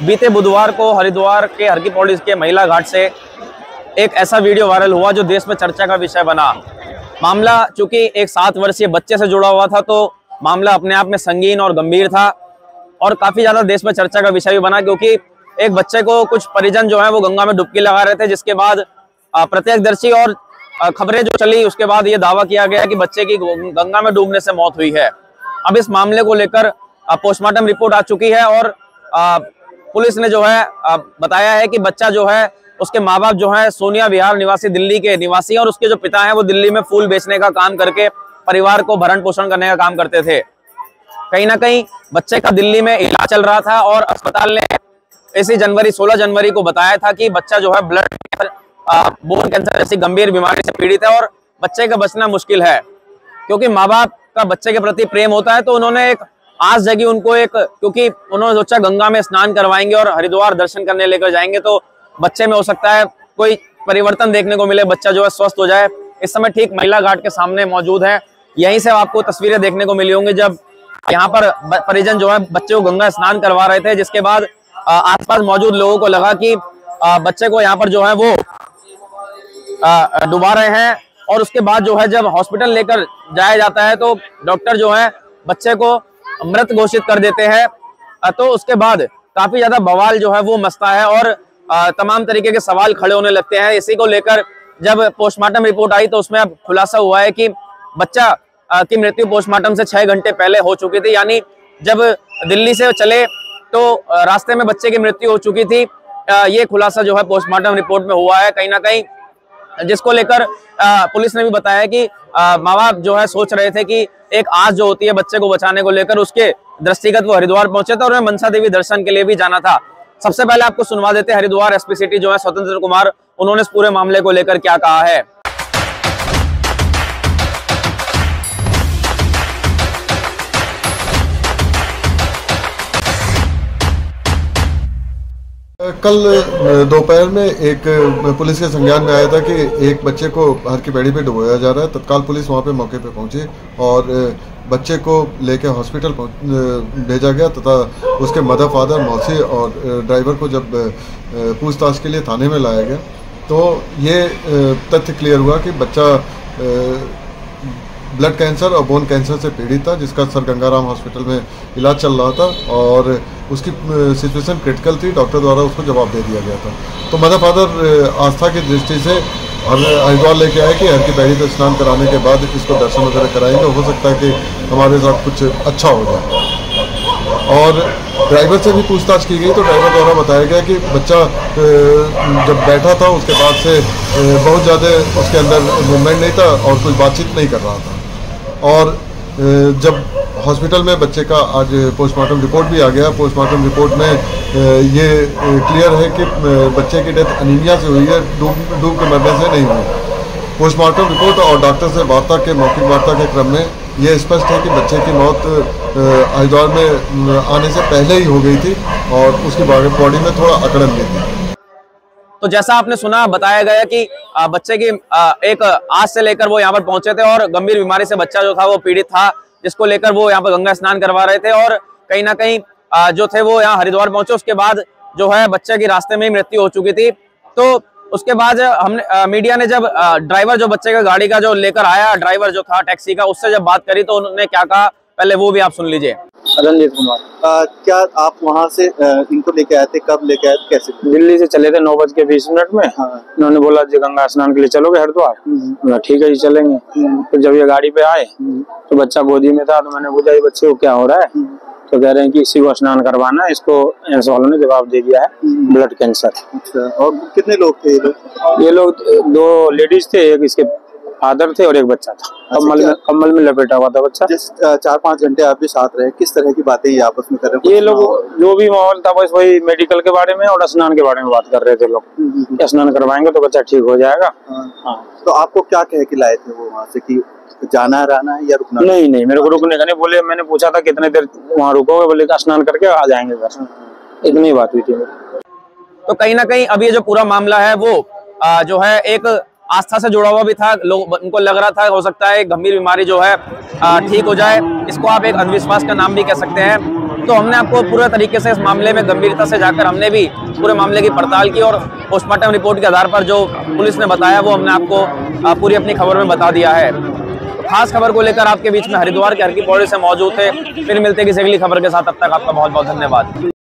बीते बुधवार को हरिद्वार के हर की पौड़ी के महिला घाट से एक ऐसा वीडियो वायरल हुआ जो देश में चर्चा का विषय बना। मामला चूंकि एक 7 वर्षीय बच्चे से जुड़ा हुआ था, तो मामला अपने आप में संगीन और गंभीर था और काफी ज्यादा देश में चर्चा का विषय भी बना, क्योंकि एक बच्चे को कुछ परिजन जो है वो गंगा में डुबकी लगा रहे थे, जिसके बाद प्रत्यक्षदर्शी और खबरें जो चली उसके बाद ये दावा किया गया कि बच्चे की गंगा में डूबने से मौत हुई है। अब इस मामले को लेकर पोस्टमार्टम रिपोर्ट आ चुकी है और पुलिस ने जो है बताया है कि बच्चा जो है उसके माँ बाप जो है सोनिया विहार निवासी दिल्ली के निवासी और उसके जो पिता हैं वो दिल्ली में फूल बेचने का काम करके परिवार को भरण पोषण करने का काम करते थे। कहीं ना कहीं बच्चे का दिल्ली में इलाज चल रहा था और अस्पताल ने इसी 16 जनवरी को बताया था कि बच्चा जो है ब्लड कैंसर, बोन कैंसर जैसी गंभीर बीमारी से पीड़ित है और बच्चे का बचना मुश्किल है। क्योंकि माँ बाप का बच्चे के प्रति प्रेम होता है, तो उन्होंने एक आस जगी उनको क्योंकि उन्होंने सोचा गंगा में स्नान करवाएंगे और हरिद्वार दर्शन करने लेकर जाएंगे तो बच्चे में हो सकता है कोई परिवर्तन देखने को मिले, बच्चा जो है स्वस्थ हो जाए। इस समय ठीक महिला घाट के सामने मौजूद है। यहीं से आपको तस्वीरें देखने को मिली होंगी जब यहाँ पर परिजन जो है बच्चे को गंगा स्नान करवा रहे थे, जिसके बाद आसपास मौजूद लोगों को लगा कि बच्चे को यहाँ पर जो है वो डुबा रहे हैं। और उसके बाद जो है जब हॉस्पिटल लेकर जाया जाता है तो डॉक्टर जो है बच्चे को मृत घोषित कर देते हैं। तो उसके बाद काफी ज्यादा बवाल जो है वो मचता है और तमाम तरीके के सवाल खड़े होने लगते हैं। इसी को लेकर जब पोस्टमार्टम रिपोर्ट आई तो उसमें अब खुलासा हुआ है कि बच्चा की मृत्यु पोस्टमार्टम से 6 घंटे पहले हो चुकी थी, यानी जब दिल्ली से चले तो रास्ते में बच्चे की मृत्यु हो चुकी थी। ये खुलासा जो है पोस्टमार्टम रिपोर्ट में हुआ है कहीं ना कहीं, जिसको लेकर पुलिस ने भी बताया कि माँ बाप जो है सोच रहे थे कि एक आस जो होती है बच्चे को बचाने को लेकर, उसके दृष्टिगत वो हरिद्वार पहुंचे थे और उन्हें मनसा देवी दर्शन के लिए भी जाना था। सबसे पहले आपको सुनवा देते हरिद्वार एसपी सिटी जो है स्वतंत्र कुमार, उन्होंने इस पूरे मामले को लेकर क्या कहा है। कल दोपहर में एक पुलिस के संज्ञान में आया था कि एक बच्चे को हर की पैड़ी पे डुबोया जा रहा है। तत्काल पुलिस वहाँ पे मौके पे पहुंची और बच्चे को लेकर हॉस्पिटल भेजा गया तथा उसके मदर फादर मौसी और ड्राइवर को जब पूछताछ के लिए थाने में लाया गया तो ये तथ्य क्लियर हुआ कि बच्चा ब्लड कैंसर और बोन कैंसर से पीड़ित था, जिसका सर गंगाराम हॉस्पिटल में इलाज चल रहा था और उसकी सिचुएशन क्रिटिकल थी। डॉक्टर द्वारा उसको जवाब दे दिया गया था। तो मदर फादर आस्था की दृष्टि से हरिद्वार लेके आए कि हर की पैड़ी पे स्नान कराने के बाद इसको दर्शन वगैरह कराएंगे, हो सकता है कि हमारे साथ कुछ अच्छा हो जाए। और ड्राइवर से भी पूछताछ की गई तो ड्राइवर द्वारा बताया गया कि बच्चा जब बैठा था उसके बाद से बहुत ज़्यादा उसके अंदर मूवमेंट नहीं था और कोई बातचीत नहीं कर रहा था। और जब हॉस्पिटल में बच्चे का आज पोस्टमार्टम रिपोर्ट भी आ गया, पोस्टमार्टम रिपोर्ट में ये क्लियर है कि बच्चे की डेथ अनीमिया से हुई है, डूब के मरने से नहीं हुई। पोस्टमार्टम रिपोर्ट और डॉक्टर से वार्ता के मौखिक वार्ता के क्रम में ये स्पष्ट है कि बच्चे की मौत हरिद्वार में आने से पहले ही हो गई थी और उसकी बॉडी में थोड़ा अकड़न भी थी। तो जैसा आपने सुना, बताया गया कि बच्चे की एक आस से लेकर वो यहाँ पर पहुंचे थे और गंभीर बीमारी से बच्चा जो था वो पीड़ित था, जिसको लेकर वो यहाँ पर गंगा स्नान करवा रहे थे और कहीं ना कहीं जो थे वो यहाँ हरिद्वार पहुंचे। उसके बाद जो है बच्चे की रास्ते में ही मृत्यु हो चुकी थी। तो उसके बाद हमने मीडिया ने जब ड्राइवर जो बच्चे का गाड़ी का जो लेकर आया, ड्राइवर जो था टैक्सी का, उससे जब बात करी तो उन्होंने क्या कहा, पहले वो भी आप सुन लीजिए। रंजीत कुमार। क्या आप वहाँ से इनको लेके आए थे, कब लेके आए थे, कैसे? दिल्ली से चले थे 9:20 में। हाँ। उन्होंने बोला जी गंगा स्नान के लिए चलोगे हरिद्वार? ठीक है जी चलेंगे। तो जब ये गाड़ी पे आए तो बच्चा गोदी में था, तो मैंने पूछा ये बच्चे को क्या हो रहा है? तो कह रहे हैं कि इसी को स्नान करवाना है। इसको एम्स वालों ने जवाब दे दिया है ब्लड कैंसर। अच्छा, और कितने लोग थे ये लोग 2 लेडीज थे, एक इसके फादर थे और एक बच्चा था। कम्बल में लपेटा हुआ था बच्चा। जिस 4-5 घंटे आप भी साथ रहे, किस तरह की बातें ये आपस में कर रहे? ये लोग जो भी माहौल था बस वही मेडिकल के बारे में और स्नान के बारे में बात कर रहे थे लोग। स्नान करवाएंगे तो बच्चा ठीक हो जाएगा। हाँ। तो आपको क्या कह के लाए थे वो वहाँ से कि जाना रहना है या रुकना? नहीं, मेरे को रुकने का नहीं बोले। मैंने पूछा था कितने देर वहाँ रुकोगे, बोले स्नान करके आ जाएंगे घर। इतनी बात हुई थी। तो कहीं ना कहीं अब ये जो पूरा मामला है वो जो है एक आस्था से जुड़ा हुआ भी था। लोग उनको लग रहा था हो सकता है गंभीर बीमारी जो है ठीक हो जाए। इसको आप एक अंधविश्वास का नाम भी कह सकते हैं। तो हमने आपको पूरे तरीके से इस मामले में गंभीरता से जाकर हमने भी पूरे मामले की पड़ताल की और पोस्टमार्टम रिपोर्ट के आधार पर जो पुलिस ने बताया वो हमने आपको पूरी अपनी खबर में बता दिया है। खास खबर को लेकर आपके बीच में हरिद्वार के हर की पौड़ी से मौजूद थे। फिर मिलते किसी अगली खबर के साथ, तब तक आपका बहुत बहुत धन्यवाद।